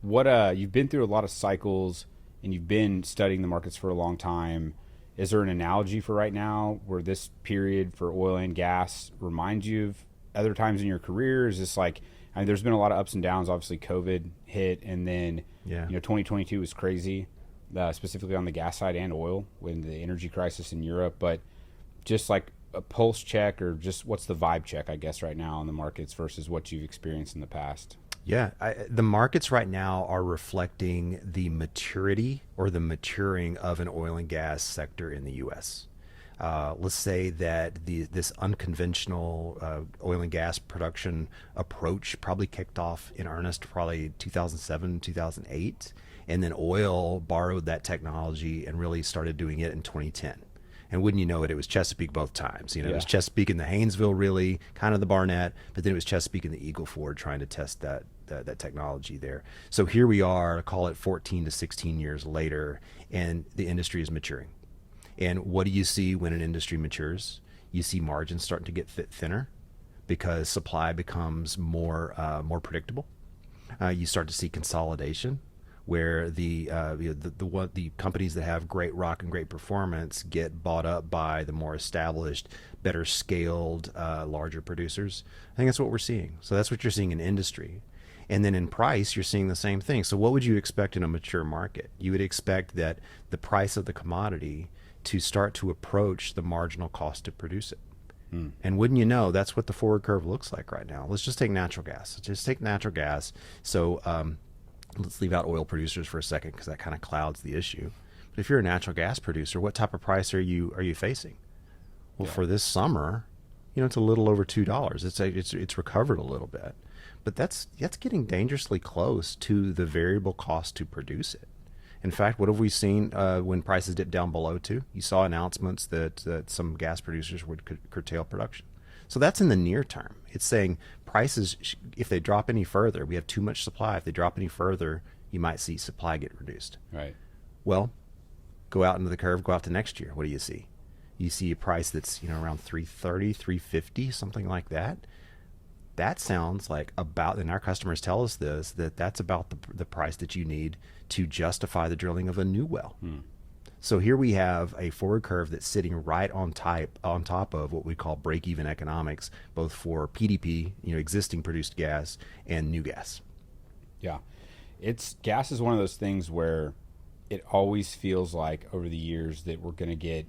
What you've been through a lot of cycles and you've been studying the markets for a long time. Is there an analogy for right now where this period for oil and gas reminds you of other times in your career? Is this like, I mean, there's been a lot of ups and downs. Obviously, COVID hit, and then 2022 was crazy, specifically on the gas side and oil when the energy crisis in Europe. But just like a pulse check, or just what's the vibe check, I guess, right now on the markets versus what you've experienced in the past? Yeah, the markets right now are reflecting the maturity or the maturing of an oil and gas sector in the U.S. Let's say that this unconventional oil and gas production approach probably kicked off in earnest probably 2007, 2008, and then oil borrowed that technology and really started doing it in 2010. And wouldn't you know it, it was Chesapeake both times. It was Chesapeake in the Haynesville, really, kind of the Barnett, but then it was Chesapeake in the Eagle Ford trying to test that technology there. So here we are, call it 14 to 16 years later, and the industry is maturing. And what do you see when an industry matures? You see margins starting to get thinner because supply becomes more predictable. You start to see consolidation, where the companies that have great rock and great performance get bought up by the more established, better scaled, larger producers. I think that's what we're seeing. So that's what you're seeing in industry. And then in price, you're seeing the same thing. So what would you expect in a mature market? You would expect that the price of the commodity to start to approach the marginal cost to produce it. And wouldn't you know, that's what the forward curve looks like right now. Let's just take natural gas. So let's leave out oil producers for a second because that kind of clouds the issue. But if you're a natural gas producer, what type of price are you facing? Well, for this summer, it's a little over $2. It's recovered a little bit, but that's getting dangerously close to the variable cost to produce it. In fact, what have we seen when prices dip down below $2? You saw announcements that some gas producers would curtail production. So that's in the near term. It's saying prices, if they drop any further, we have too much supply. If they drop any further, you might see supply get reduced. Right. Well, go out into the curve, go out to next year. What do you see? You see a price that's around 330, 350, something like that. That sounds like about, and our customers tell us this, that's about the price that you need to justify the drilling of a new well. So here we have a forward curve that's sitting right on top of what we call break-even economics, both for PDP, existing produced gas, and new gas. Yeah, gas is one of those things where it always feels like over the years that we're going to get,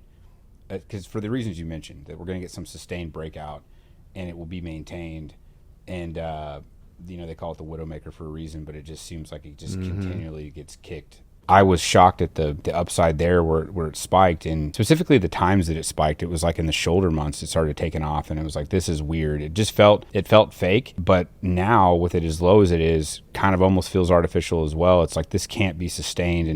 because for the reasons you mentioned, that we're going to get some sustained breakout, and it will be maintained, and they call it the widowmaker for a reason, but it just seems like it just continually gets kicked. I was shocked at the upside there where it spiked, and specifically the times that it spiked. It was like in the shoulder months it started taking off, and it was like, this is weird. It felt fake, but now with it as low as it is, kind of almost feels artificial as well. It's like this can't be sustained, and